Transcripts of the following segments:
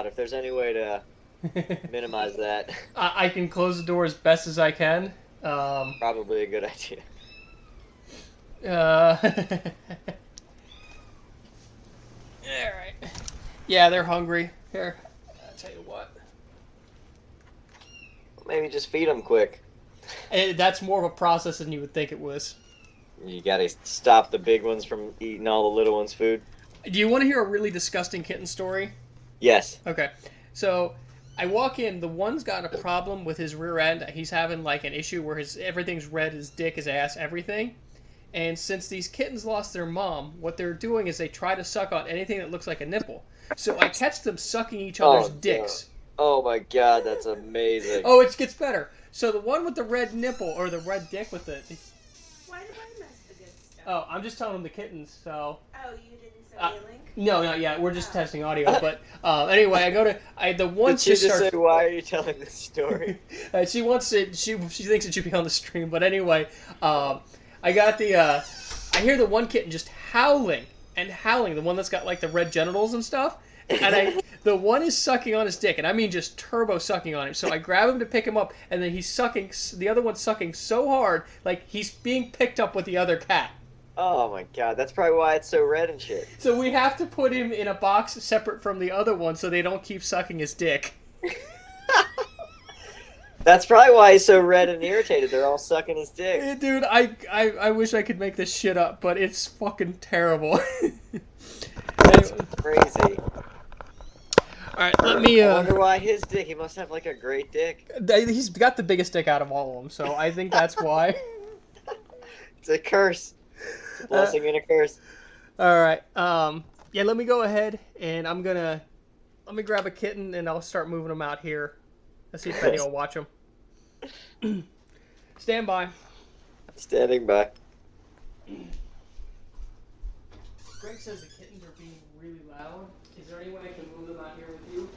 out. If there's any way to minimize that, I can close the door as best as I can. Um, probably a good idea. uh, all right. Yeah, they're hungry. Here, I'll tell you what. Maybe just feed them quick. That's more of a process than you would think it was. You gotta stop the big ones from eating all the little ones' food. Do you want to hear a really disgusting kitten story? Yes. Okay. So I walk in. The one's got a problem with his rear end. He's having like an issue where his everything's red, his dick, his ass, everything. And since these kittens lost their mom, what they're doing is they try to suck on anything that looks like a nipple. So I catch them sucking each other's Oh, dicks. oh my god, that's amazing. Oh, it gets better. So the one with the red nipple or the red dick with the Why did I miss the good stuff? oh, I'm just telling them the kittens. So Oh, you didn't send me a link? no, not yet. We're just testing audio. But anyway, I go to the one Did she just just starts. say, "Why are you telling this story"? She wants it. She thinks it should be on the stream. But anyway, I got the. I hear the one kitten just howling and howling. The one that's got like the red genitals and stuff. And the one is sucking on his dick, and I mean just turbo sucking on him. So I grab him to pick him up, and then he's sucking. The other one's sucking so hard, like he's being picked up with the other cat. Oh my god, that's probably why it's so red and shit. So we have to put him in a box separate from the other one, so they don't keep sucking his dick. That's probably why he's so red and irritated. They're all sucking his dick. Dude, I wish I could make this shit up, but it's fucking terrible. That's Anyway, crazy. all right, let me. I wonder why his dick. He must have like a great dick. He's got the biggest dick out of all of them, so I think that's why. It's a curse. It's a blessing and a curse. All right. Yeah, let me go ahead and let me grab a kitten and I'll start moving them out here. Let's see if Benny will watch them. Stand by. Standing by. Greg says the kittens are being really loud. Is there any way I can move them out here with you?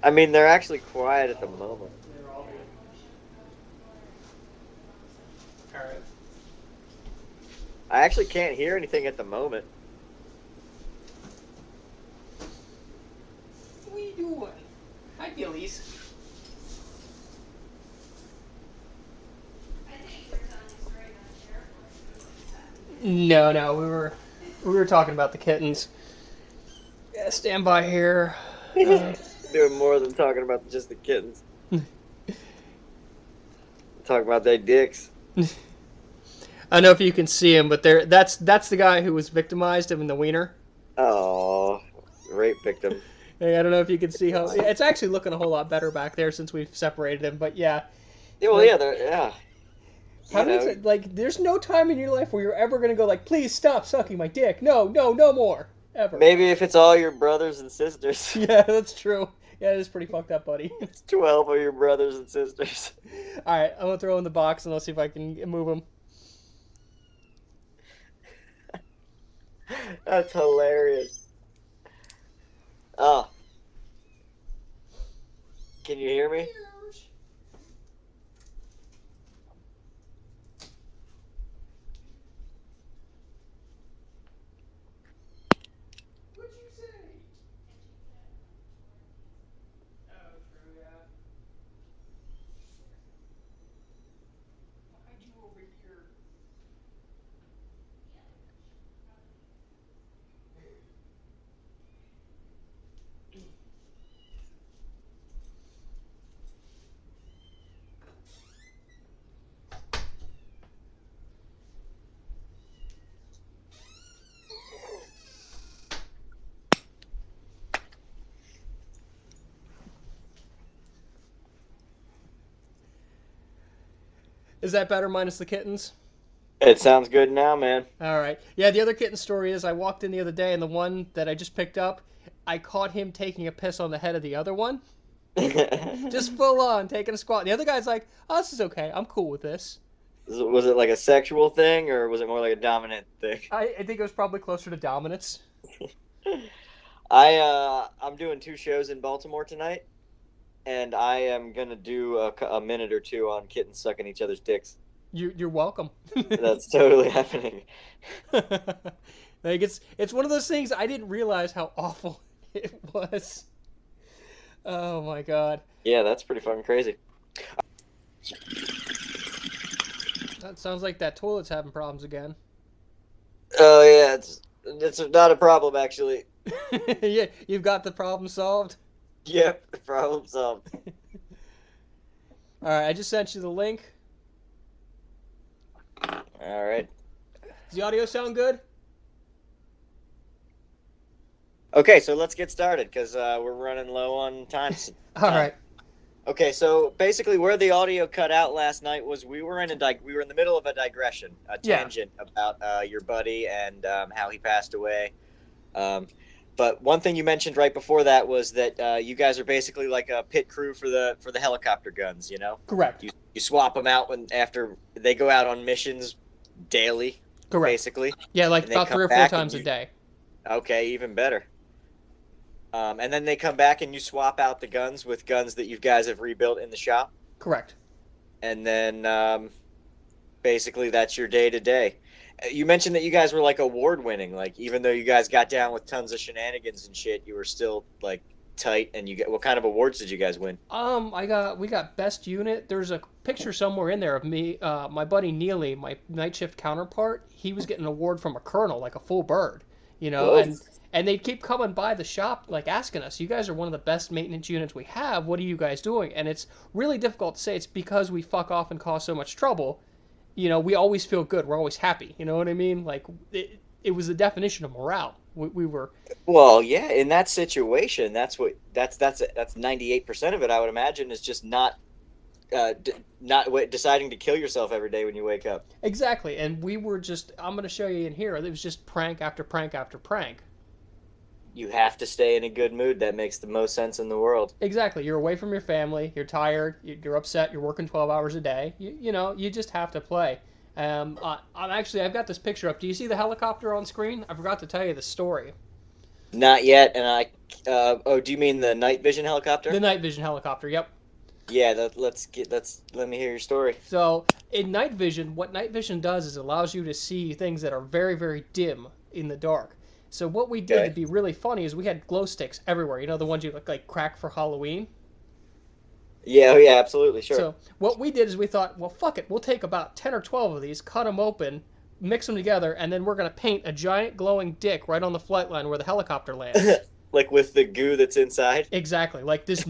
I mean, they're actually quiet at the moment. They're all good. All right. I actually can't hear anything at the moment. What are you doing? Hi, Gillies. No, we were talking about the kittens. Yeah, stand by here. Doing more than talking about just the kittens. Talking about their dicks. I don't know if you can see him, but that's the guy who was victimized in the wiener. Oh, rape victim. Hey, I don't know if you can see how it's actually looking a whole lot better back there since we've separated him. But yeah, Yeah, well, yeah, yeah. how does it like? There's no time in your life where you're ever gonna go like, please stop sucking my dick. No more ever. Maybe if it's all your brothers and sisters. Yeah, that's true. Yeah, it is pretty fucked up, buddy. It's 12 of your brothers and sisters. All right, I'm gonna throw in the box and let's see if I can move him. That's hilarious. Oh. Can you hear me? What'd you say? Oh, true, yeah. Why'd you over here? Is that better minus the kittens? It sounds good now, man. All right. Yeah, the other kitten story is I walked in the other day and the one that I just picked up, I caught him taking a piss on the head of the other one. Just full on, taking a squat. And the other guy's like, oh, this is okay. I'm cool with this. Was it like a sexual thing, or was it more like a dominant thing? I think it was probably closer to dominance. I'm doing 2 shows in Baltimore tonight, and I am gonna do a minute or 2 on kittens sucking each other's dicks. You're welcome. That's totally happening. Like it's one of those things I didn't realize how awful it was. Oh my god. Yeah, that's pretty fucking crazy. That sounds like that toilet's having problems again. Oh yeah, it's not a problem actually. Yeah, you've got the problem solved. Yep, problem solved. All right, I just sent you the link. All right. Does the audio sound good? Okay, so let's get started because we're running low on time. All right. Okay, so basically, where the audio cut out last night was we were in the middle of a digression, a Yeah. tangent about your buddy and how he passed away. But one thing you mentioned right before that was that you guys are basically like a pit crew for the helicopter guns. You know, Correct. you swap them out after they go out on missions daily, Correct. basically. Yeah, like And they about come 3 or 4 back times and a day. Okay, even better. And then they come back and you swap out the guns with guns that you guys have rebuilt in the shop. Correct. And then basically that's your day to day. You mentioned that you guys were like award winning. Like even though you guys got down with tons of shenanigans and shit, you were still like tight. And what kind of awards did you guys win? We got best unit. There's a picture somewhere in there of me, my buddy Neely, my night shift counterpart. He was getting an award from a colonel, like a full bird, you know. Whoa. And they keep coming by the shop, like asking us, "You guys are one of the best maintenance units we have. What are you guys doing?" And it's really difficult to say. It's because we fuck off and cause so much trouble. You know, we always feel good. We're always happy. You know what I mean? Like it was the definition of morale. We were. Well, yeah, in that situation, that's 98% of it. I would imagine is just not deciding to kill yourself every day when you wake up. Exactly, and we were just. I'm going to show you in here. It was just prank after prank after prank. You have to stay in a good mood. That makes the most sense in the world. Exactly. You're away from your family. You're tired. You're upset. You're working 12 hours a day. You know, you just have to play. I've got this picture up. Do you see the helicopter on screen? I forgot to tell you the story. Not yet, and do you mean the night vision helicopter? The night vision helicopter. Yep. Yeah, let me hear your story. So in night vision, what night vision does is allows you to see things that are very, very dim in the dark. So what we did Okay. to be really funny is we had glow sticks everywhere. You know, the ones you like crack for Halloween. Yeah, oh yeah, absolutely, sure. So what we did is we thought, well, fuck it, we'll take about 10 or 12 of these, cut them open, mix them together, and then we're gonna paint a giant glowing dick right on the flight line where the helicopter lands. Like with the goo that's inside. Exactly, like this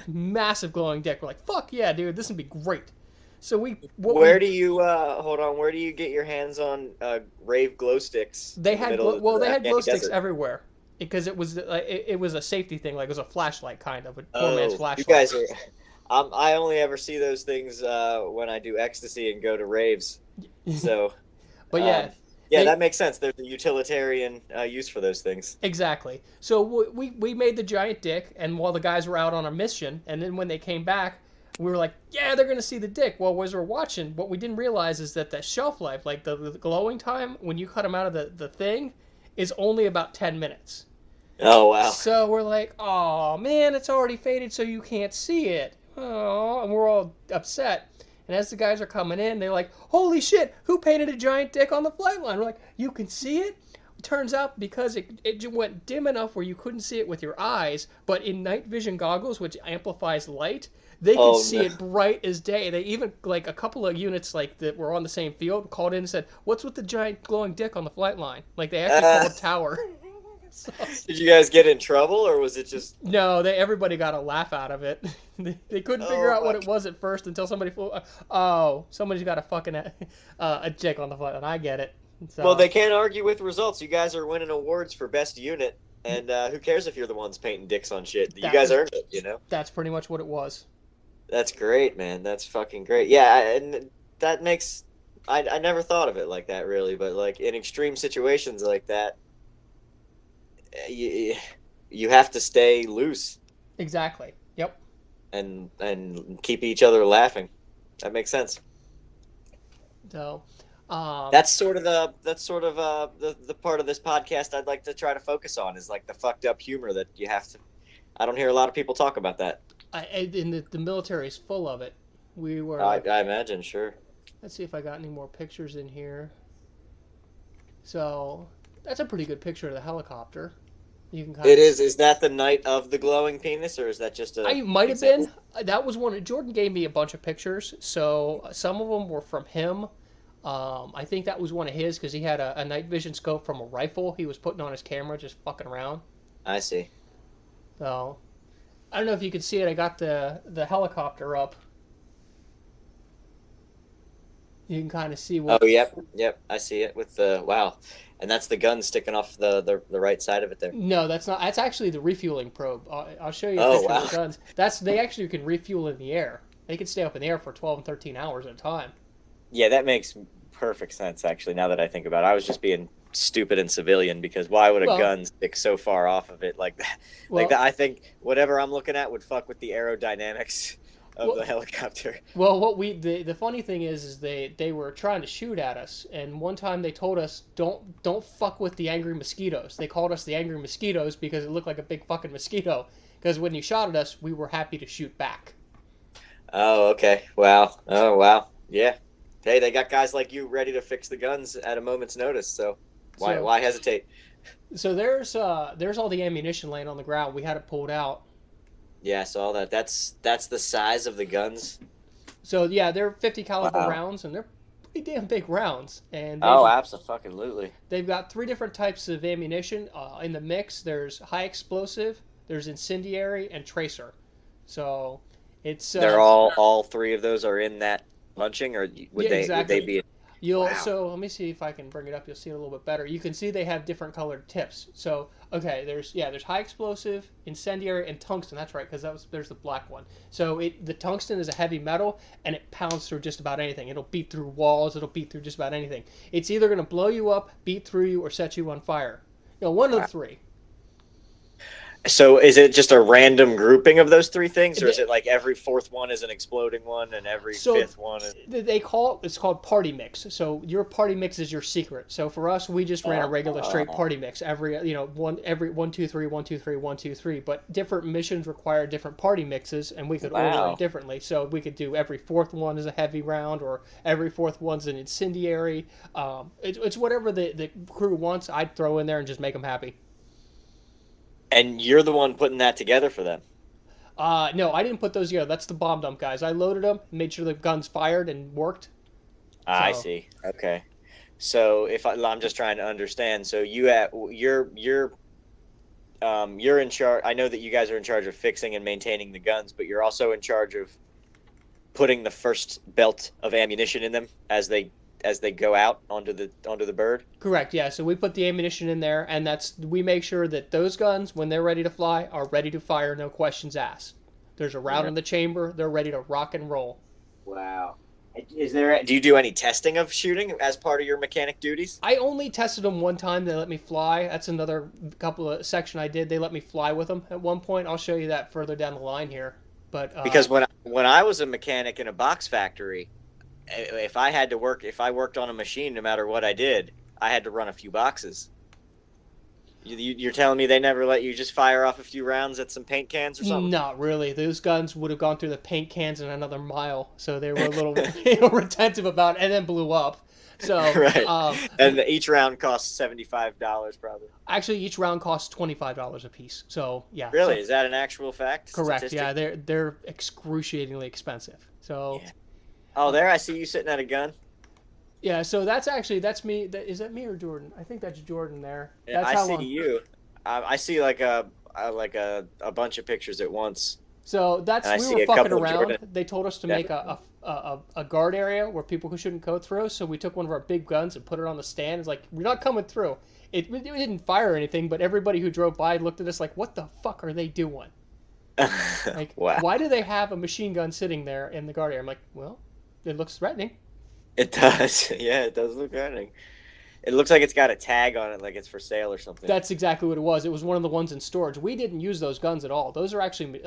massive glowing dick. We're like, fuck yeah, dude, this would be great. So Where do you hold on? Where do you get your hands on rave glow sticks? They in the had middle of they the had glow Afghan sticks desert? everywhere because it was it was a safety thing, like it was a flashlight kind of a poor man's Oh, flashlight. you guys are. I only ever see those things when I do ecstasy and go to raves. So, But yeah, yeah, they- that makes sense. There's a utilitarian use for those things. exactly. So we made the giant dick, and while the guys were out on a mission, and then when they came back, we were like, yeah, they're gonna see the dick. Well, as we're watching, what we didn't realize is that the shelf life, like the glowing time, when you cut them out of the thing, is only about 10 minutes. Oh wow. So we're like, oh man, it's already faded, so you can't see it. Oh, and we're all upset. And as the guys are coming in, they're like, holy shit, who painted a giant dick on the flight line? We're like, you can see it? Turns out because it went dim enough where you couldn't see it with your eyes, but in night vision goggles, which amplifies light, they could see no. it bright as day. They even, like, a couple of units like that were on the same field called in and said, what's with the giant glowing dick on the flight line? Like, they actually called tower. So, Did you guys get in trouble, or was it just? no, everybody got a laugh out of it. They couldn't figure out what it was at first until somebody somebody's got a fucking a dick on the flight line. I get it. So, Well, they can't argue with results. You guys are winning awards for best unit, and who cares if you're the ones painting dicks on shit? You That guys was- earned it, you know. that's pretty much what it was. That's great, man. That's fucking great. Yeah, and that makes. I never thought of it like that, really, but like in extreme situations like that, you have to stay loose Exactly. Yep. and keep each other laughing. That makes sense. So, That's sort of the part of this podcast I'd like to try to focus on is like the fucked up humor that you have to. I don't hear a lot of people talk about that. the military is full of it. We were. I imagine, sure. Let's see if I got any more pictures in here. So that's a pretty good picture of the helicopter. You can kind It of. is. Is that the night of the glowing penis, or is that just a I might have example? been. That was one. Jordan gave me a bunch of pictures, so some of them were from him. I think that was one of his because he had a night vision scope from a rifle he was putting on his camera, just fucking around. I see. So I don't know if you can see it. I got the helicopter up. You can kind of see Oh, what. yep, yep. I see it with the wow, and that's the gun sticking off the right side of it there. No, that's not. That's actually the refueling probe. I'll show you a Oh picture of wow. the guns. That's they actually can refuel in the air. They can stay up in the air for 12 and 13 hours at a time. Yeah, that makes perfect sense. Actually, now that I think about it, I was just being stupid and civilian because why would a Well, gun stick so far off of it like that? Like well, that, I think whatever I'm looking at would fuck with the aerodynamics of well, the helicopter. well. What we the funny thing is they were trying to shoot at us, and one time they told us don't fuck with the angry mosquitoes. They called us the angry mosquitoes because it looked like a big fucking mosquito. Because when you shot at us, we were happy to shoot back. Oh, okay. Wow. Oh, wow. Yeah. Hey, they got guys like you ready to fix the guns at a moment's notice. So why So why hesitate? so there's all the ammunition laying on the ground. We had it pulled out. Yeah, I saw that. That's the size of the guns. So yeah, they're 50 caliber Wow. rounds, and they're pretty damn big rounds. And Oh, absolutely. they've got three different types of ammunition in the mix. There's high explosive, there's incendiary, and tracer. So it's They're all three of those are in that punching, or yeah, would they exactly. be? You'll Wow. so let me see if I can bring it up. You'll see it a little bit better. You can see they have different colored tips. So okay, there's high explosive, incendiary, and tungsten. That's right, because there's the black one. So the tungsten is a heavy metal, and it pounds through just about anything. It'll beat through walls. It'll beat through just about anything. It's either going to blow you up, beat through you, or set you on fire. One of the three. So is it just a random grouping of those three things, or is The- it like every fourth one is an exploding one and every So fifth one is... they call it's called party mix. So your party mix is your secret. So for us, we just ran a regular straight Oh. party mix. Every 1 2 3 1 2 3 1 2 3. But different missions require different party mixes, and we could order Wow. it differently. So we could do every fourth one is a heavy round, or every fourth one's an incendiary. It's whatever the crew wants. I'd throw in there and just make them happy. And you're the one putting that together for them. No, I didn't put those together. That's the bomb dump guys. I loaded them, made sure the guns fired and worked. I So see. Okay. So I'm just trying to understand. So you're in charge. I know that you guys are in charge of fixing and maintaining the guns, but you're also in charge of putting the first belt of ammunition in them as they go out onto the bird. correct, yeah. So we put the ammunition in there, and we make sure that those guns, when they're ready to fly, are ready to fire, no questions asked. There's a round in the chamber. They're ready to rock and roll. Wow. Do you do any testing of shooting as part of your mechanic duties? I only tested them one time. They let me fly. That's another couple of section I did. They let me fly with them at one point. I'll show you that further down the line here. But Because when I was a mechanic in a box factory, if I worked on a machine, no matter what I did, I had to run a few boxes. You're telling me they never let you just fire off a few rounds at some paint cans or something? not really. Those guns would have gone through the paint cans in another mile, so they were a little retentive about it, and then blew up. So Right. And each round costs $75 probably. actually, each round costs $25 a piece. So yeah, Really? so- Is that an actual fact? correct. Statistic? Yeah, they're excruciatingly expensive. So Yeah. Oh, there I see you sitting at a gun. yeah, so that's me. Is that me or Jordan? I think that's Jordan there. Yeah, That's I how see long. you. I see like a bunch of pictures at once. So that's And I we see were a fucking couple of around. Jordan. They told us to Yeah. make a guard area where people who shouldn't go through. So we took one of our big guns and put it on the stand. It's like we're not coming through. It didn't fire or anything, but everybody who drove by looked at us like, "What the fuck are they doing? Like, Wow. why do they have a machine gun sitting there in the guard area?" I'm like, "Well, it looks threatening." It does. Yeah, it does look threatening. It looks like it's got a tag on it, like it's for sale or something. That's exactly what it was. It was one of the ones in storage. We didn't use those guns at all. Those are actually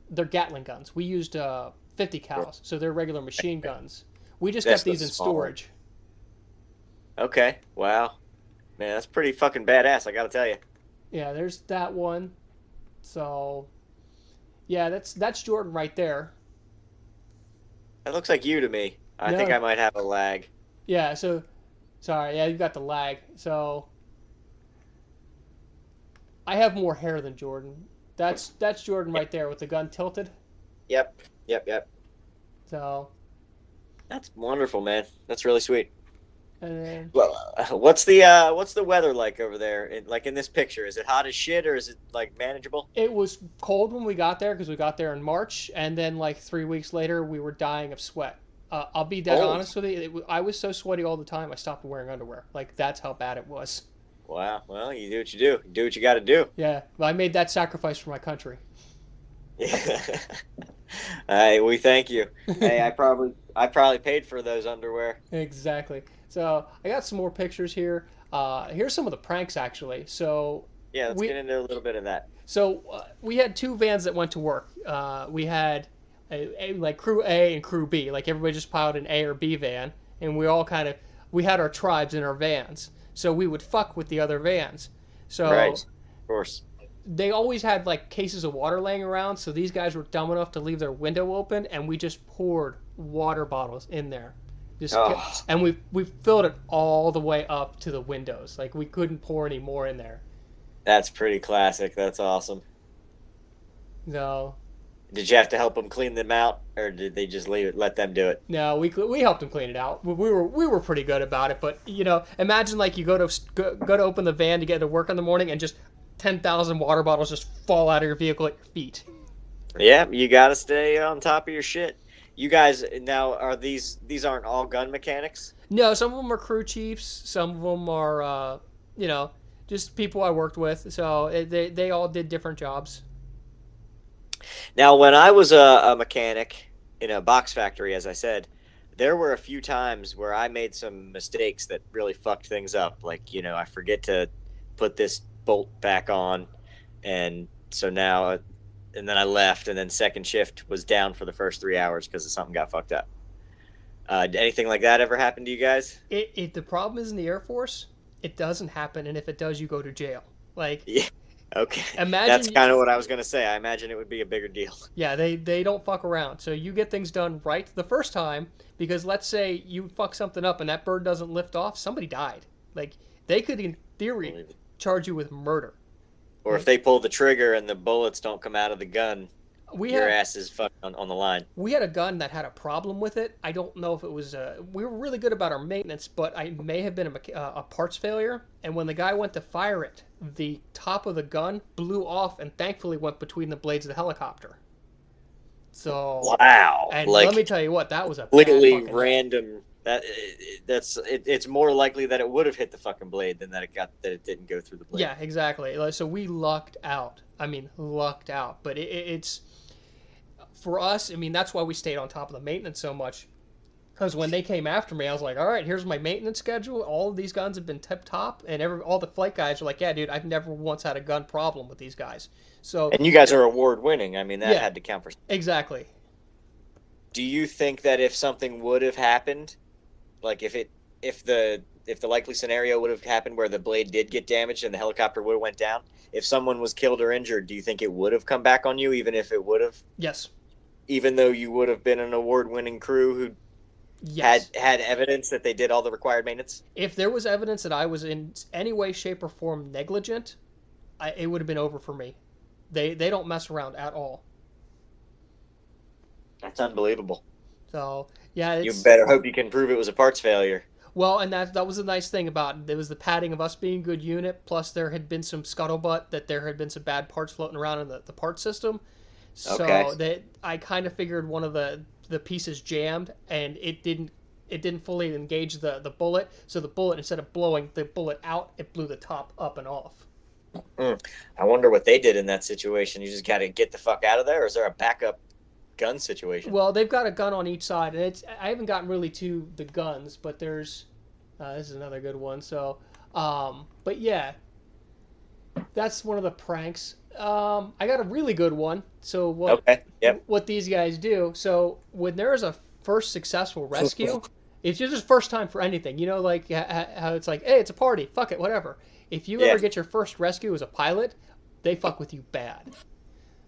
they're Gatling guns. We used 50 cals, so they're regular machine guns. We just That's kept these the in small one. storage. Okay. Wow. Man, that's pretty fucking badass, I gotta tell you. Yeah, there's that one. So, yeah, that's Jordan right there. That looks like you to me. I No. think I might have a lag. Yeah, so sorry, yeah, you got the lag. So I have more hair than Jordan. That's Jordan right there with the gun tilted. Yep. Yep. Yep. So, That's wonderful, man. That's really sweet. and then Well, what's the weather like over there? Like in this picture, is it hot as shit or is it like manageable? it was cold when we got there because we got there in March, and then like 3 weeks later we were dying of sweat. I'll be dead Oh. honest with you. I was so sweaty all the time. I stopped wearing underwear. Like that's how bad it was. Wow. Well, you do what you do. You do what you got to do. Yeah, but I made that sacrifice for my country. Yeah. Hey, we thank you. Hey, I probably paid for those underwear. Exactly. So I got some more pictures here. Here's some of the pranks actually. So Yeah, let's we get into a little bit of that. we had two vans that went to work. We had like crew A and crew B. Like everybody just piled an A or B van, and we had our tribes in our vans. So we would fuck with the other vans. So Right. Of course. they always had like cases of water laying around. So these guys were dumb enough to leave their window open, and we just poured water bottles in there. Oh. And we filled it all the way up to the windows. Like we couldn't pour any more in there. That's pretty classic. That's awesome. No, Did you have to help them clean them out, or did they just let them do it? no, we helped them clean it out. We were pretty good about it. But imagine like you go to open the van to get to work in the morning, and just 10,000 water bottles just fall out of your vehicle at your feet. Yeah, you got to stay on top of your shit. You guys now these aren't all gun mechanics? No, some of them are crew chiefs. Some of them are just people I worked with. So they all did different jobs. Now, when I was a mechanic in a box factory, as I said, there were a few times where I made some mistakes that really fucked things up. Like, I forget to put this bolt back on, and so now, and then I left, and then second shift was down for the first 3 hours because something got fucked up. Did anything like that ever happen to you guys? The problem is in the Air Force, it doesn't happen, and if it does, you go to jail. Like, Yeah. Okay. imagine That's kind of what I was going to say. I imagine it would be a bigger deal. yeah, they don't fuck around. So you get things done right the first time, because let's say you fuck something up and that bird doesn't lift off, somebody died. Like, they could, in theory, charge you with murder. Or if they pull the trigger and the bullets don't come out of the gun, your ass is fucked on the line. We had a gun that had a problem with it. I don't know if it was we were really good about our maintenance, but I may have been a parts failure. And when the guy went to fire it, the top of the gun blew off and thankfully went between the blades of the helicopter. So Wow. And Like, let me tell you what, that was a completely bad fucking random. It's more likely that it would have hit the fucking blade than that it didn't go through the blade. Yeah, exactly. So we lucked out. I mean, lucked out. But it's for us. I mean, that's why we stayed on top of the maintenance so much. Because when they came after me, I was like, all right, here's my maintenance schedule. All of these guns have been tip top, and all the flight guys are like, yeah, dude, I've never once had a gun problem with these guys. So And you guys are award winning. I mean, that Yeah. had to count for. exactly. Do you think that if something would have happened, like if the likely scenario would have happened where the blade did get damaged and the helicopter would have went down, if someone was killed or injured, do you think it would have come back on you, even if it would have, Yes. even though you would have been an award-winning crew who Yes. had evidence that they did all the required maintenance? If there was evidence that I was in any way, shape, or form negligent, it would have been over for me. They don't mess around at all. That's unbelievable. So yeah, You better hope you can prove it was a parts failure. Well, and that was the nice thing about it. There was the padding of us being a good unit, plus there had been some scuttlebutt that there had been some bad parts floating around in the part system. So Okay. I kind of figured one of the pieces jammed, and it didn't fully engage the bullet. So the bullet, instead of blowing the bullet out, it blew the top up and off. I wonder what they did in that situation. You just got to get the fuck out of there, or is there a backup gun situation? Well, they've got a gun on each side, and I haven't gotten really to the guns, but there's this is another good one. So, but yeah, that's one of the pranks. I got a really good one. So what these guys do? So when there is a first successful rescue, it's just first time for anything. You know, like how it's like, hey, it's a party, fuck it, whatever. If you ever get your first rescue as a pilot, they fuck with you bad.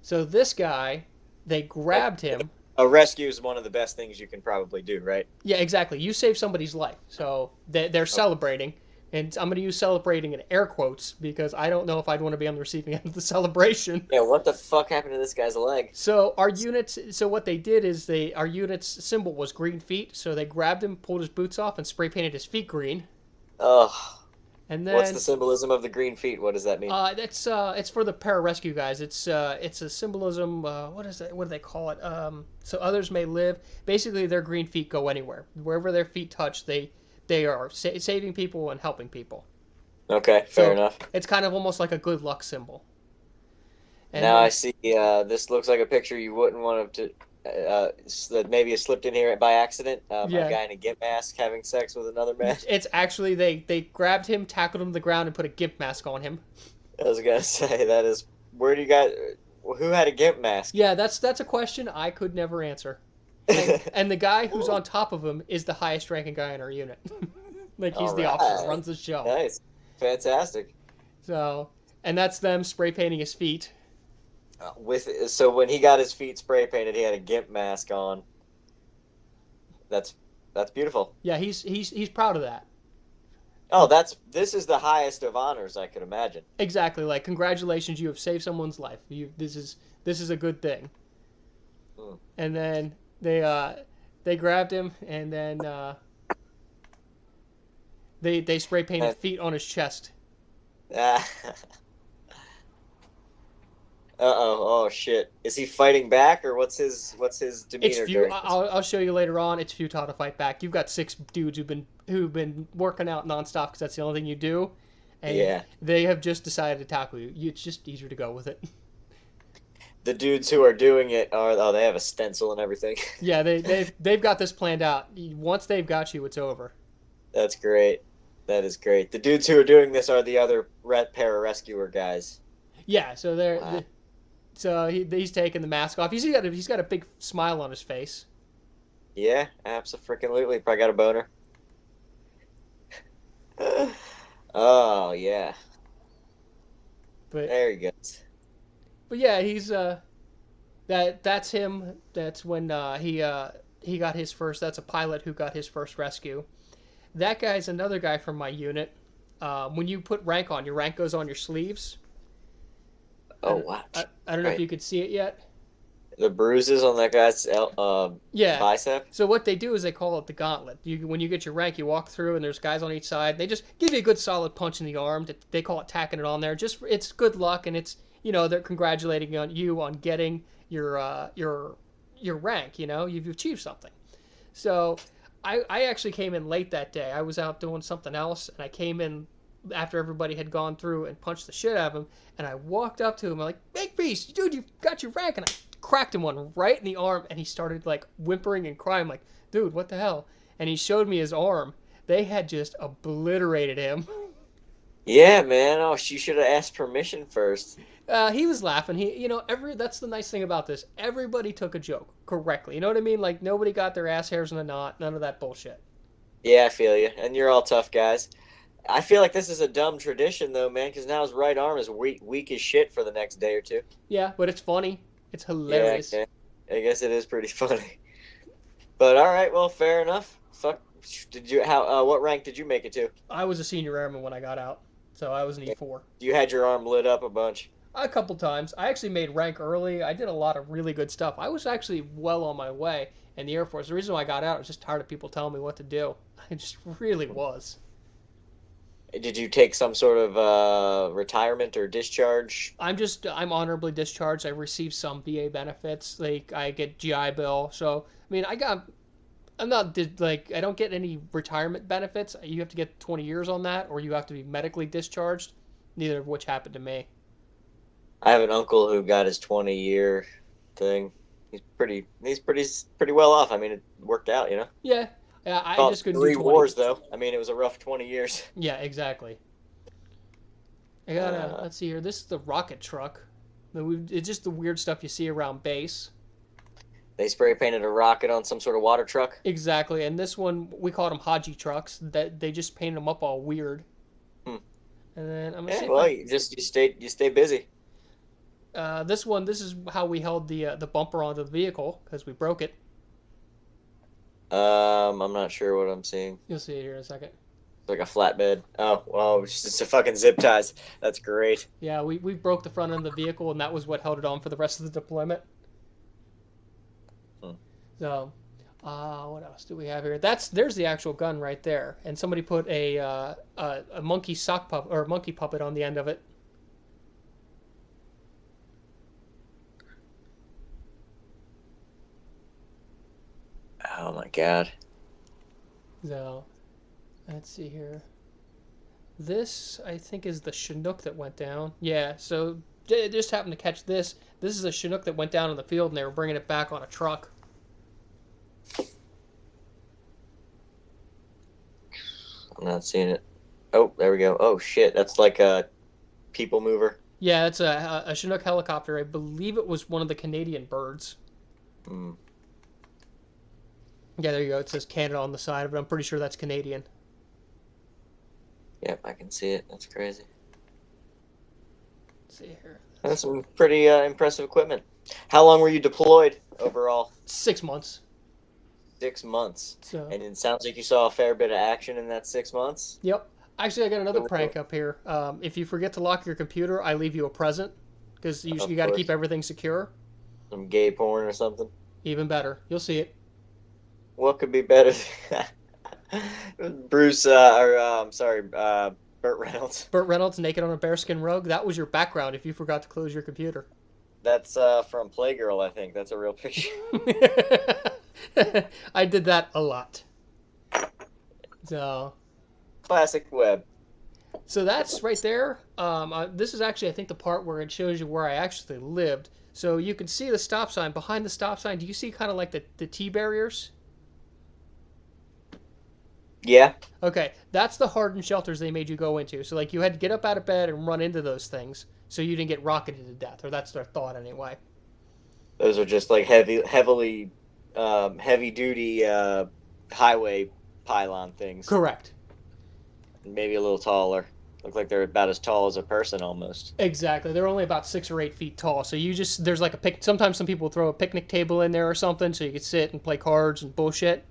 So this guy, they grabbed him. A rescue is one of the best things you can probably do, right? Yeah, exactly. You save somebody's life, so they're celebrating, And I'm going to use celebrating in air quotes because I don't know if I'd want to be on the receiving end of the celebration. Yeah, what the fuck happened to this guy's leg? So our units, so what they did is our unit's symbol was green feet. So they grabbed him, pulled his boots off, and spray painted his feet green. Ugh. And then What's the symbolism of the green feet? What does that mean? that's it's for the pararescue guys. It's a symbolism. What is that? What do they call it? So others may live. Basically, their green feet go anywhere. Wherever their feet touch, they are saving people and helping people. Okay, fair enough. It's kind of almost like a good luck symbol. And now I see. This looks like a picture you wouldn't want to. That maybe it slipped in here by accident. A guy in a gimp mask having sex with another man. It's actually they grabbed him, tackled him to the ground, and put a gimp mask on him. I was gonna say that is. Where do you guys? Who had a gimp mask? Yeah, that's a question I could never answer. And the guy who's on top of him is the highest ranking guy in our unit. Like he's the officer, runs the show. Nice, fantastic. So, and that's them spray painting his feet. So when he got his feet spray painted, he had a gimp mask on. That's beautiful. Yeah, he's proud of that. Oh, this is the highest of honors I could imagine. Exactly. Like, congratulations, you have saved someone's life. This is a good thing. And then they grabbed him, and then they spray painted feet on his chest. Oh shit! Is he fighting back, or what's his demeanor? I'll show you later on. It's futile to fight back. You've got 6 dudes who've been working out nonstop because that's the only thing you do, and they have just decided to tackle you. It's just easier to go with it. The dudes who are doing it they have a stencil and everything. Yeah, they've got this planned out. Once they've got you, it's over. That's great. That is great. The dudes who are doing this are the other para-rescuer guys. Yeah, so So he's taking the mask off. He's got a big smile on his face. Yeah, absolutely. Probably got a boner. Oh yeah. But there he goes. But yeah, he's that's him. That's when he got his first. That's a pilot who got his first rescue. That guy's another guy from my unit. When you put rank on, your rank goes on your sleeves. Oh, what? I don't know if you could see it yet. The bruises on that guy's bicep? So what they do is they call it the gauntlet. When you get your rank, you walk through, and there's guys on each side. They just give you a good solid punch in the arm. They call it tacking it on there. It's good luck, and it's, they're congratulating you on getting your rank. You've achieved something. So I actually came in late that day. I was out doing something else, and I came in after everybody had gone through and punched the shit out of him, and I walked up to him, I'm like, "Big beast, dude, you got your rank," and I cracked him one right in the arm, and he started like whimpering and crying. I'm like, "Dude, what the hell?" And he showed me his arm. They had just obliterated him. Yeah, man. Oh, she should have asked permission first. He was laughing. That's the nice thing about this. Everybody took a joke correctly. You know what I mean? Like, nobody got their ass hairs in a knot. None of that bullshit. Yeah, I feel you. And you're all tough guys. I feel like this is a dumb tradition, though, man, because now his right arm is weak as shit for the next day or two. Yeah, but it's funny. It's hilarious. Yeah, I guess it is pretty funny. But all right, well, fair enough. Fuck. What rank did you make it to? I was a senior airman when I got out, so I was an E4. You had your arm lit up a bunch. A couple times. I actually made rank early. I did a lot of really good stuff. I was actually well on my way in the Air Force. The reason why I got out, I was just tired of people telling me what to do. I just really was. Did you take some sort of retirement or discharge? I'm honorably discharged. I received some VA benefits. Like, I get GI Bill. So, I mean, I don't get any retirement benefits. You have to get 20 years on that, or you have to be medically discharged, neither of which happened to me. I have an uncle who got his 20-year thing. He's pretty well off. I mean, it worked out, Yeah. Yeah, I just couldn't do 3 wars, though. I mean, it was a rough 20 years. Yeah, exactly. I got let's see here. This is the rocket truck. It's just the weird stuff you see around base. They spray painted a rocket on some sort of water truck? Exactly, and this one, we called them Haji trucks. That they just painted them up all weird. And then I'm gonna say... you stay busy. This is how we held the bumper onto the vehicle, because we broke it. I'm not sure what I'm seeing. You'll see it here in a second. Like a flatbed. Oh, well, it's just a fucking zip ties. That's great. Yeah, we broke the front end of the vehicle, and that was what held it on for the rest of the deployment. Hmm. So, what else do we have here? There's the actual gun right there, and somebody put a monkey sock puppet or monkey puppet on the end of it. Oh my god. So, let's see here. This, I think, is the Chinook that went down. Yeah, so just happened to catch this. This is a Chinook that went down in the field, and they were bringing it back on a truck. I'm not seeing it. Oh, there we go. Oh shit, that's like a people mover. Yeah, it's a Chinook helicopter. I believe it was one of the Canadian birds. Hmm. Yeah, there you go. It says Canada on the side of it. I'm pretty sure that's Canadian. Yep, I can see it. That's crazy. Let's see here. That's some pretty impressive equipment. How long were you deployed overall? 6 months. 6 months. So, And it sounds like you saw a fair bit of action in that 6 months. yep. Actually, I got another Cool. prank up here. If you forget to lock your computer, I leave you a present because you Of got to course. keep everything secure. Some gay porn or something. Even better. You'll see it. What could be better? Bruce, Burt Reynolds. Burt Reynolds naked on a bearskin rug. That was your background if you forgot to close your computer. That's from Playgirl, I think. That's a real picture. I did that a lot. So Classic web. that's right there. This is actually, I think, the part where it shows you where I actually lived. So you can see the stop sign. Behind the stop sign, do you see kind of like the T barriers? Yeah. Okay, that's the hardened shelters they made you go into. So like you had to get up out of bed and run into those things so you didn't get rocketed to death, or that's their thought anyway. Those are just like heavy duty highway pylon things. Correct. Maybe a little taller. Look like they're about as tall as a person almost. Exactly. They're only about 6 or 8 feet tall. So you just there's like sometimes some people throw a picnic table in there or something so you could sit and play cards and bullshit.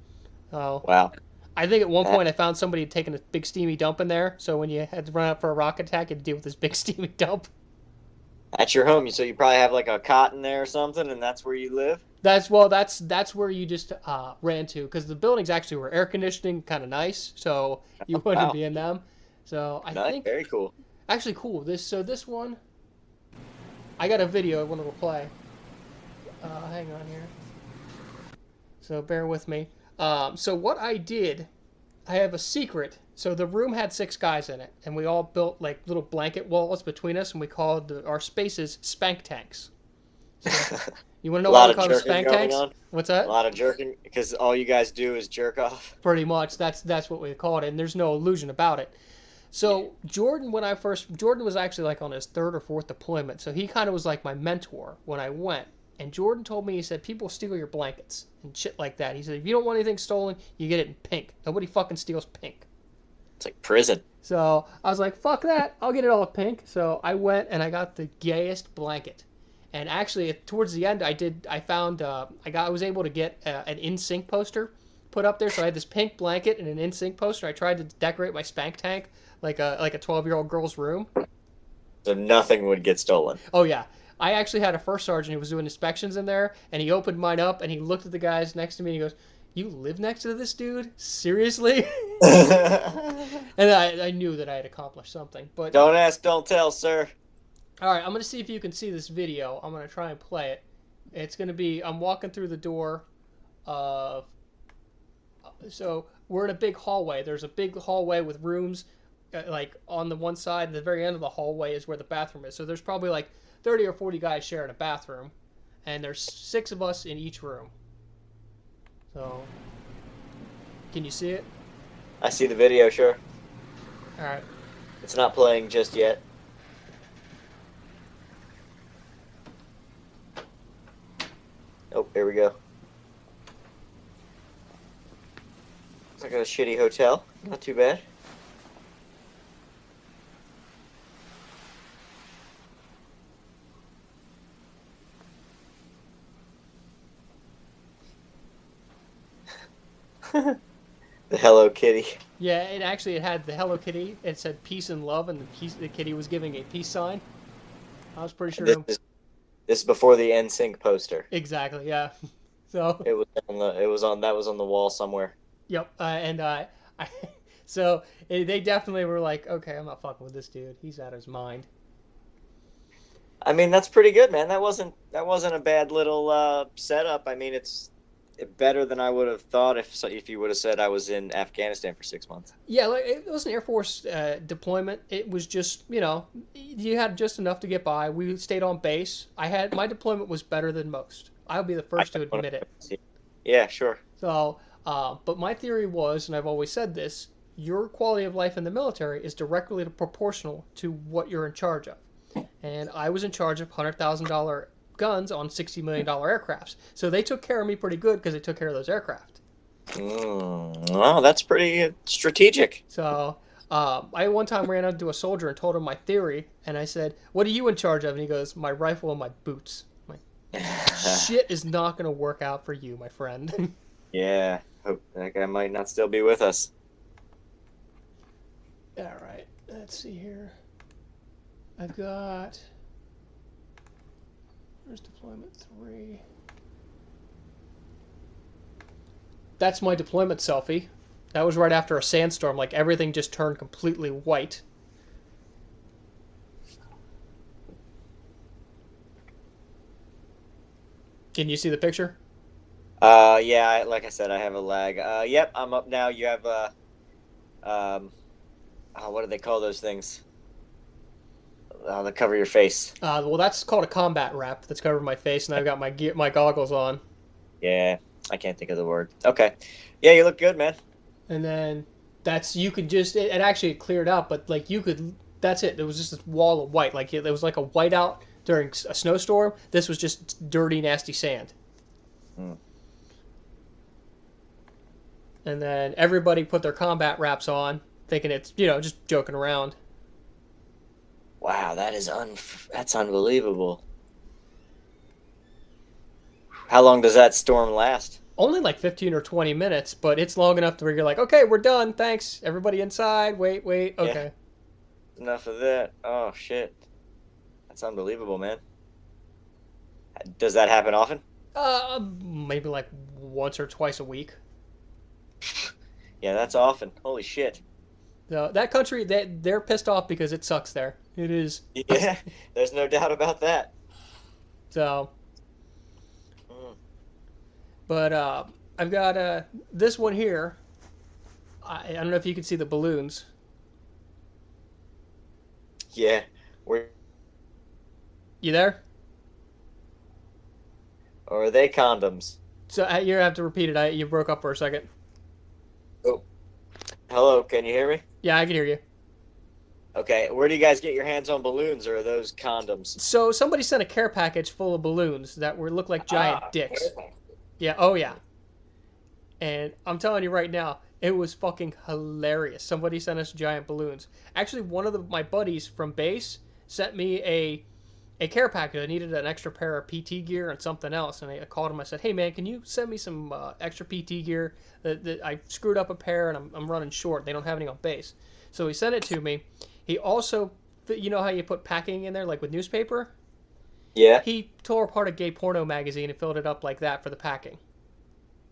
Wow. I think at one point I found somebody had taken a big steamy dump in there. So when you had to run out for a rocket attack, you had to deal with this big steamy dump. At your home, so you probably have like a cot in there or something, and that's where you live? That's where you just ran to because the buildings actually were air conditioning, kind of nice. So you wouldn't Wow. be in them. So I Nice. think Very cool. actually cool. This one, I got a video I want to play. Hang on here. So bear with me. So what I did, I have a secret. So the room had 6 guys in it, and we all built like little blanket walls between us, and we called our spaces spank tanks. So, you want to know A why lot we of call them jerking spank going tanks? on. What's A that? lot of jerking, because all you guys do is jerk off. Pretty much. That's what we called it, and there's no illusion about it. So Jordan was actually like on his 3rd or 4th deployment, so he kind of was like my mentor when I went. And Jordan told me, he said, people steal your blankets and shit like that. He said, if you don't want anything stolen, you get it in pink. Nobody fucking steals pink. It's like prison. So I was like, fuck that. I'll get it all pink. So I went and I got the gayest blanket. And actually, towards the end, I was able to get an NSYNC poster put up there. So I had this pink blanket and an NSYNC poster. I tried to decorate my spank tank like a 12-year-old girl's room. So nothing would get stolen. Oh yeah. I actually had a first sergeant who was doing inspections in there, and he opened mine up, and he looked at the guys next to me, and he goes, "You live next to this dude? Seriously?" And I knew that I had accomplished something. But Don't ask, don't tell, sir. all right, I'm gonna see if you can see this video. I'm gonna try and play it. It's gonna be I'm walking through the door of. So we're in a big hallway. There's a big hallway with rooms, like on the one side. And the very end of the hallway is where the bathroom is. So there's probably like 30 or 40 guys sharing a bathroom, and there's 6 of us in each room. So, can you see it? I see the video, sure. All right. It's not playing just yet. Oh, here we go. Looks like a shitty hotel. Not too bad. The Hello Kitty. Yeah, and actually it had the Hello Kitty. It said peace and love, and the kitty was giving a peace sign. I was pretty This sure. is this is before the NSYNC poster. Exactly, yeah. So, That was on the wall somewhere. yep. I so they definitely were like, okay, I'm not fucking with this dude. He's out of his mind. I mean, that's pretty good, man. That wasn't a bad little setup. I mean, it's better than I would have thought if you would have said I was in Afghanistan for 6 months. Yeah, like it was an Air Force deployment. It was just, you had just enough to get by. We stayed on base. My deployment was better than most. I'll be the first to admit it. Yeah, sure. So, but my theory was, and I've always said this, your quality of life in the military is directly proportional to what you're in charge of. And I was in charge of $100,000 guns on $60 million aircrafts. So they took care of me pretty good because they took care of those aircraft. Well, that's pretty strategic. So I one time ran up to a soldier and told him my theory, and I said, "What are you in charge of?" And he goes, "My rifle and my boots." I'm like, shit is not going to work out for you, my friend. Yeah, hope that guy might not still be with us. All right, let's see here. I've got. Where's deployment 3? That's my deployment selfie. That was right after a sandstorm. Like everything just turned completely white. Can you see the picture? Yeah, like I said, I have a lag. Yep, I'm up now. You have what do they call those things? That cover your face. Well, that's called a combat wrap. That's covering my face, and I've got my goggles on. Yeah, I can't think of the word. Okay, yeah, you look good, man. And then you could just it actually cleared up, but like you could. That's it. There was just this wall of white. Like it was like a whiteout during a snowstorm. This was just dirty, nasty sand. Hmm. And then everybody put their combat wraps on, thinking it's just joking around. Wow, that's unbelievable. How long does that storm last? Only like 15 or 20 minutes, but it's long enough to where you're like, okay, we're done. Thanks. Everybody inside. Wait. Okay. Yeah, enough of that. Oh, shit. That's unbelievable, man. Does that happen often? Maybe like once or twice a week. Yeah, that's often. Holy shit. So that country, they're pissed off because it sucks there. It is. Yeah, there's no doubt about that. So. But I've got this one here. I don't know if you can see the balloons. Yeah. You there? Or are they condoms? So you have to repeat it. You broke up for a second. Oh. Hello, can you hear me? Yeah, I can hear you. Okay, where do you guys get your hands on balloons, or are those condoms? So somebody sent a care package full of balloons that looked like giant dicks. Yeah, oh yeah. And I'm telling you right now, it was fucking hilarious. Somebody sent us giant balloons. Actually, one of my buddies from base sent me a care package. I needed an extra pair of PT gear and something else. And I called him. I said, hey, man, can you send me some extra PT gear? I screwed up a pair and I'm running short. They don't have any on base. So he sent it to me. He also, you know how you put packing in there, like with newspaper? Yeah. He tore apart a gay porno magazine and filled it up like that for the packing.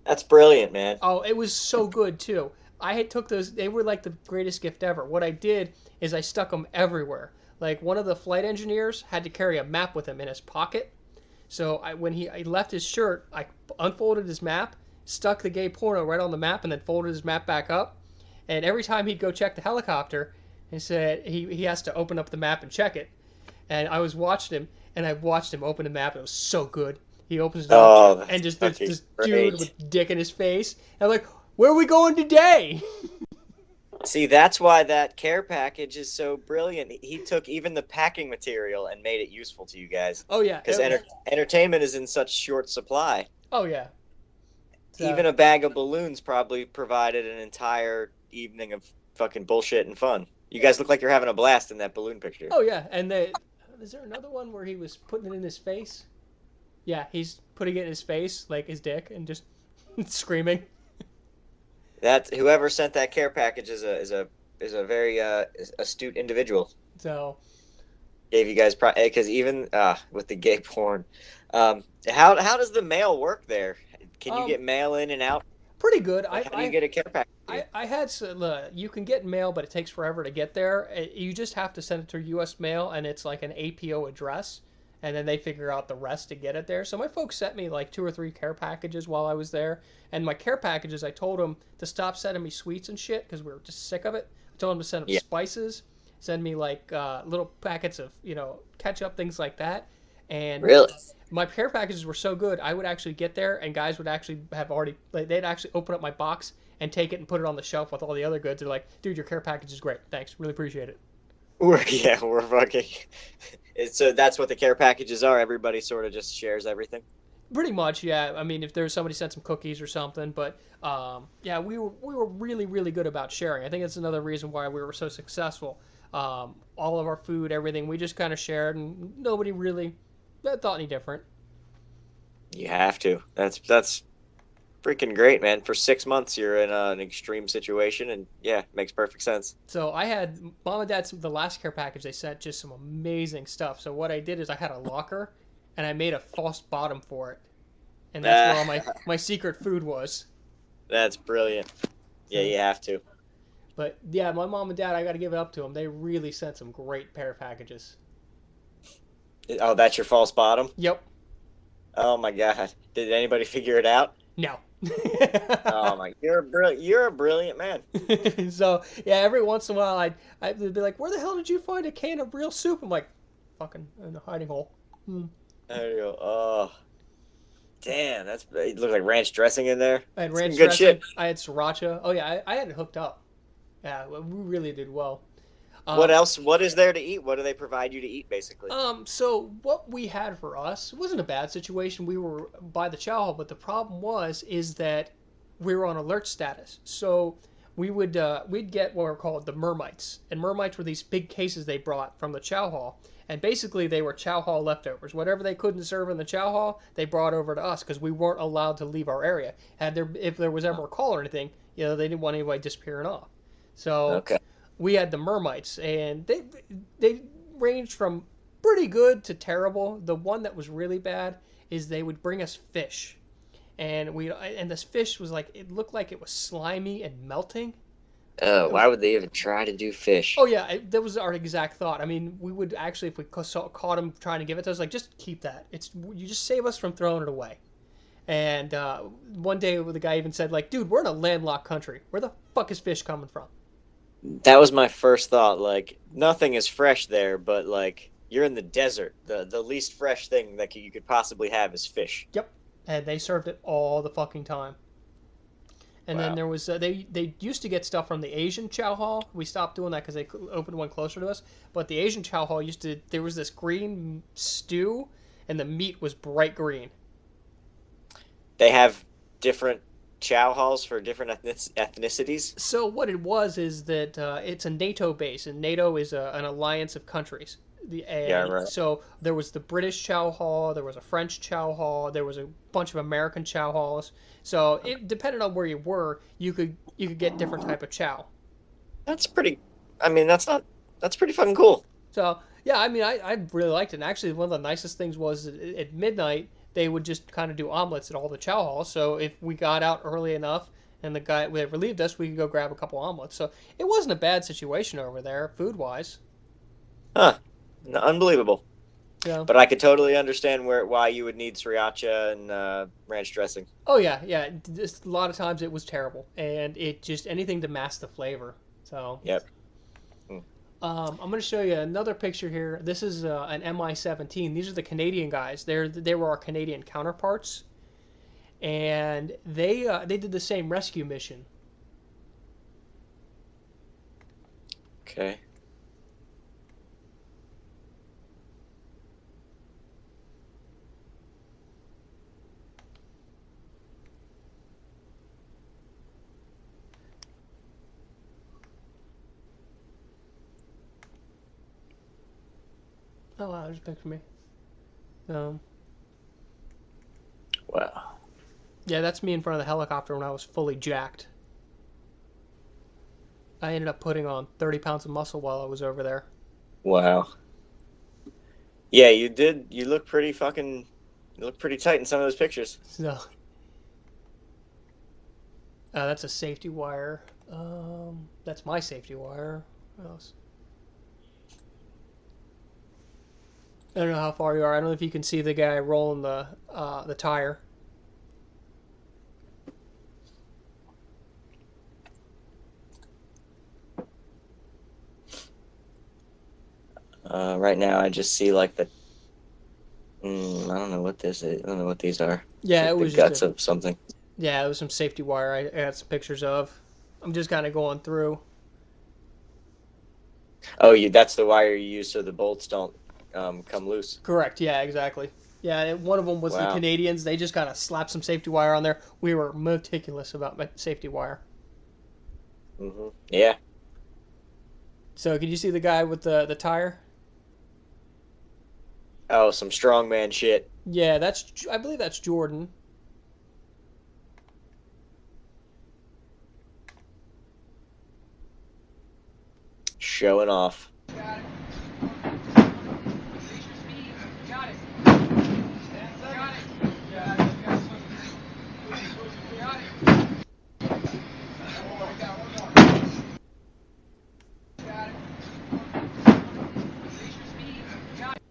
That's brilliant, man. Oh, it was so good, too. I took those. They were like the greatest gift ever. What I did is I stuck them everywhere. Like one of the flight engineers had to carry a map with him in his pocket. So when he left his shirt, I unfolded his map, stuck the gay porno right on the map, and then folded his map back up. And every time he'd go check the helicopter, he said he has to open up the map and check it. And I was watching him, and I watched him open the map. It was so good. He opens it up, and just this dude with dick in his face. And I'm like, where are we going today? See, that's why that care package is so brilliant. He took even the packing material and made it useful to you guys. Oh, yeah. Because entertainment is in such short supply. Oh, yeah. So, even a bag of balloons probably provided an entire evening of fucking bullshit and fun. You guys look like you're having a blast in that balloon picture. Oh, yeah. And is there another one where he was putting it in his face? Yeah, he's putting it in his face, like his dick, and just screaming. That whoever sent that care package is a very astute individual. So, Gave you guys because even with the gay porn, how does the mail work there? Can you um, get mail in and out? pretty good. Like, how do you get a care package here? I had you can get mail, but it takes forever to get there. You just have to send it to U.S. mail, and it's like an APO address, and then they figure out the rest to get it there. So my folks sent me like 2 or 3 care packages while I was there, and my care packages, I told them to stop sending me sweets and shit because we were just sick of it. I told them to send them Yeah, spices, send me like little packets of ketchup, things like that, and really. my care packages were so good. I would actually get there, and guys would actually have already like, they'd actually open up my box and take it and put it on the shelf with all the other goods. They're like, "Dude, your care package is great. Thanks, really appreciate it." We're fucking. So that's what the care packages are. Everybody sort of just shares everything. Pretty much, yeah. I mean, if there's somebody sent some cookies or something, but yeah, we were really really good about sharing. I think that's another reason why we were so successful. All of our food, everything, we just kind of shared, and nobody really thought any different. You have to. That's freaking great, man. For 6 months, you're in an extreme situation, and yeah, makes perfect sense. So I had mom and dad's the last care package they sent just some amazing stuff. So what I did is I had a locker, and I made a false bottom for it, and that's where all Ah, my secret food was. that's brilliant. Yeah, So, you have to. but yeah, my mom and dad, I got to give it up to them. They really sent some great care packages. Oh, that's your false bottom. Yep. Oh my god, did anybody figure it out? No. Oh my, you're a brilliant man. So yeah, every once in a while I'd be like, "Where the hell did you find a can of real soup?" I'm like, "Fucking in the hiding hole." Hmm. There you go. Oh, damn, it looks like ranch dressing in there. I had Some ranch good dressing. shit. I had sriracha. Oh yeah, I had it hooked up. Yeah, we really did well. What Um, else? What is there to eat? What do they provide you to eat, basically? so what we had for us, it wasn't a bad situation. We were by the chow hall, but the problem is that we were on alert status. So we'd get what were called the mermites, and mermites were these big cases they brought from the chow hall, and basically they were chow hall leftovers. Whatever they couldn't serve in the chow hall, they brought over to us because we weren't allowed to leave our area. If there was ever a call or anything, they didn't want anybody disappearing off. So Okay. we had the mermites, and they ranged from pretty good to terrible. The one that was really bad is they would bring us fish, and this fish was like it looked like it was slimy and melting. Oh, It was why would they even try to do fish? oh yeah, that was our exact thought. I mean, we would actually if we caught him trying to give it to us, like just keep that. It's you just save us from throwing it away. And one day the guy even said like, dude, we're in a landlocked country. Where the fuck is fish coming from? That was my first thought. Like, nothing is fresh there, but like you're in the desert. The least fresh thing that you could possibly have is fish. Yep. And they served it all the fucking time. And then Wow. there was they used to get stuff from the Asian Chow Hall. We stopped doing that because they opened one closer to us. But the Asian Chow Hall used to there was this green stew, and the meat was bright green. They have different chow halls for different ethnicities. So what it was is that it's a NATO base, and NATO is an alliance of countries. Yeah, And right. so there was the British Chow Hall, there was a French Chow Hall, there was a bunch of American Chow Halls. So it depended on where you were, you could get different type of chow. That's pretty. I mean, that's not. That's pretty fucking cool. So yeah, I mean, I really liked it. And actually, one of the nicest things was at midnight they would just kind of do omelets at all the chow halls. So if we got out early enough and the guy they relieved us, we could go grab a couple omelets. So it wasn't a bad situation over there, food wise. Huh. Unbelievable. Yeah. But I could totally understand why you would need sriracha and ranch dressing. Oh yeah, yeah. Just a lot of times it was terrible, and it just anything to mask the flavor. So Yep. Hmm. I'm going to show you another picture here. This is an MI-17. These are the Canadian guys. They were our Canadian counterparts, and they did the same rescue mission. Okay. Oh wow, there's a picture of me. Um, Wow. yeah, that's me in front of the helicopter when I was fully jacked. I ended up putting on 30 pounds of muscle while I was over there. Wow. Yeah, you did. You look pretty fucking. You look pretty tight in some of those pictures. So that's a safety wire. That's my safety wire. What else? I don't know how far you are. I don't know if you can see the guy rolling the tire. Right now, I just see like the. I don't know what this is. I don't know what these are. Yeah, Like it was the guts just of something. yeah, it was some safety wire. I got some pictures of. I'm just kind of going through. Oh, that's the wire you use so the bolts don't come loose. Correct. Yeah, exactly. Yeah, and one of them was the Wow. Canadians. They just kind of slapped some safety wire on there. We were meticulous about safety wire. Yeah. So, could you see the guy with the tire? Oh, some strongman shit. Yeah, I believe that's Jordan. Showing off. Got it. Release your speed. Got it. Got it. Got it. Got it. Release your speed. Got it.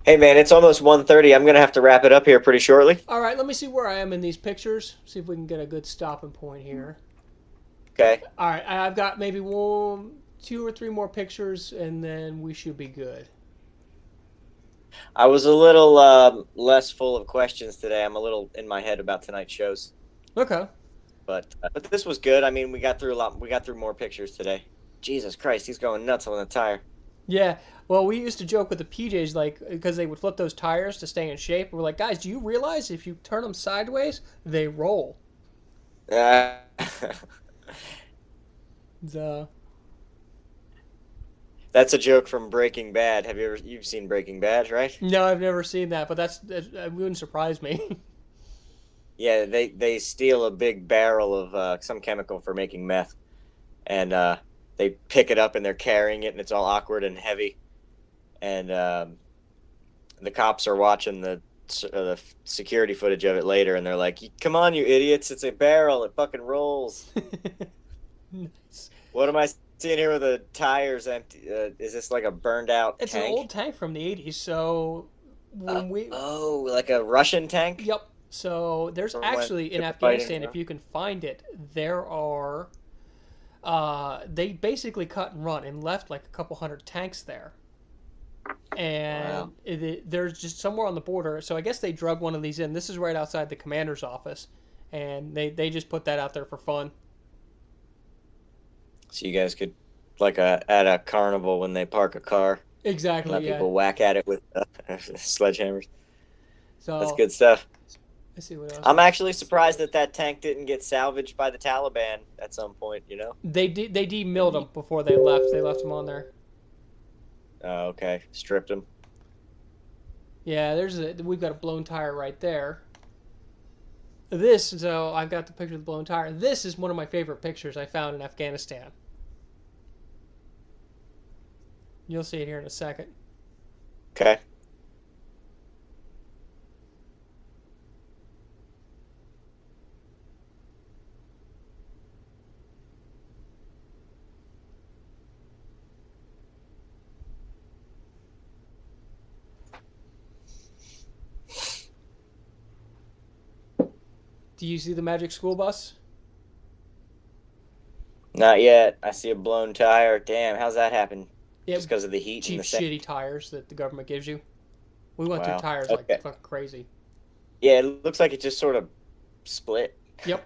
Hey man, it's almost 1:30. I'm gonna have to wrap it up here pretty shortly. All right, let me see where I am in these pictures. See if we can get a good stopping point here. Okay. All right, I've got maybe 1, 2, or 3 more pictures, and then we should be good. I was a little less full of questions today. I'm a little in my head about tonight's shows, Okay. but this was good. I mean, we got through a lot. We got through more pictures today. Jesus Christ, he's going nuts on the tire. Yeah. Well, we used to joke with the PJs, like, because they would flip those tires to stay in shape. We're like, guys, do you realize if you turn them sideways, they roll? So, That's a joke from Breaking Bad. You've seen Breaking Bad, right? no, I've never seen that, but that wouldn't surprise me. Yeah, they steal a big barrel of some chemical for making meth, and they pick it up and they're carrying it, and it's all awkward and heavy, and the cops are watching the security footage of it later, and they're like, "Come on, you idiots! It's a barrel. It fucking rolls." Nice. What am I seeing here with the tires empty? Is this like a burned out It's tank? an old tank from the 80s, so when we... Oh, like a Russian tank? Yep. So there's From actually, in when they were fighting, Afghanistan, yeah. if you can find it, there are... they basically cut and run and left like a couple hundred tanks there. And Wow. there's just somewhere on the border, so I guess they drug one of these in. This is right outside the commander's office, and they just put that out there for fun. So you guys could, like at a carnival when they park a car, Exactly, let yeah. people whack at it with sledgehammers. So That's good stuff. let's see what else. I'm actually surprised that tank didn't get salvaged by the Taliban at some point, you know? They demilled them before they left. They left them on there. Oh, okay. Stripped them. Yeah, we've got a blown tire right there. So I've got the picture of the blown tire. This is one of my favorite pictures I found in Afghanistan. You'll see it here in a second. Okay. Do you see the magic school bus? Not yet. I see a blown tire. Damn, how's that happen? Yeah, Just because of the heat cheap, and the sand? shitty tires that the government gives you. We went Wow. through tires Okay. like fucking crazy. Yeah, it looks like it just sort of split. Yep.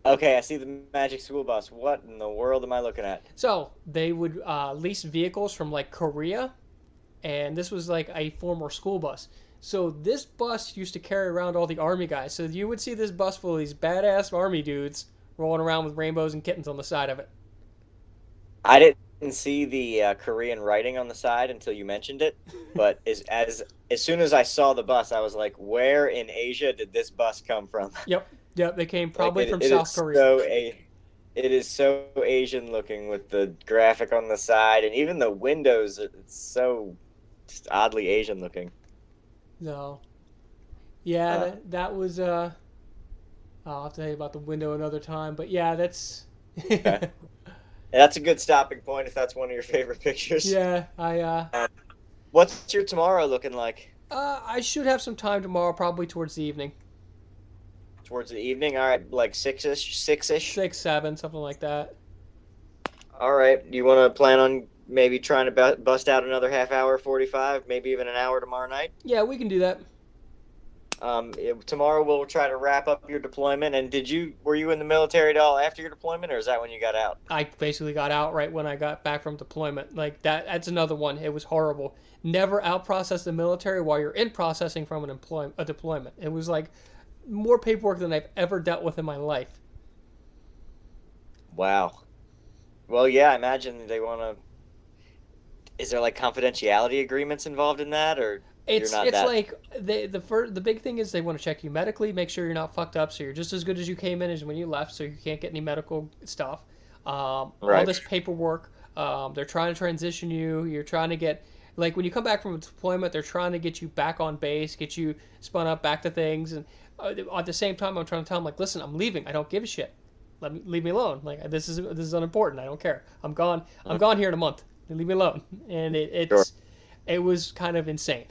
Okay, I see the magic school bus. What in the world am I looking at? So they would lease vehicles from like Korea, and this was like a former school bus. So this bus used to carry around all the army guys. So you would see this bus full of these badass army dudes rolling around with rainbows and kittens on the side of it. I didn't see the Korean writing on the side until you mentioned it, but as soon as I saw the bus, I was like, "Where in Asia did this bus come from?" Yep, they came probably Like, from it South is Korea. So It is so Asian looking with the graphic on the side, and even the windows. It's so just oddly Asian looking. No. Yeah, Huh. that was I'll have to tell you about the window another time, but yeah, that's Okay. That's a good stopping point if that's one of your favorite pictures. yeah, What's your tomorrow looking like? I should have some time tomorrow, probably towards the evening. Towards the evening? All right, like six-ish, six-ish. 6, 7, something like that. All right. You want to plan on maybe trying to bust out another half hour, 45, maybe even an hour tomorrow night? Yeah, we can do that. Tomorrow we'll try to wrap up your deployment. And were you in the military at all after your deployment, or is that when you got out? I basically got out right when I got back from deployment. Like that's another one. It was horrible. Never out process the military while you're in processing from a deployment. It was like more paperwork than I've ever dealt with in my life. Wow. Well, yeah, I imagine they want to. Is there like confidentiality agreements involved in that, or you're not It's that? like the big thing is they want to check you medically, make sure you're not fucked up, so you're just as good as you came in as when you left, so you can't get any medical stuff. All Right. this paperwork. They're trying to transition you. You're trying to get like when you come back from a deployment, they're trying to get you back on base, get you spun up back to things, and at the same time, I'm trying to tell them like, listen, I'm leaving. I don't give a shit. Leave me alone. Like this is unimportant. I don't care. I'm gone. I'm gone here in a month. Leave me alone. And Sure. it was kind of insane.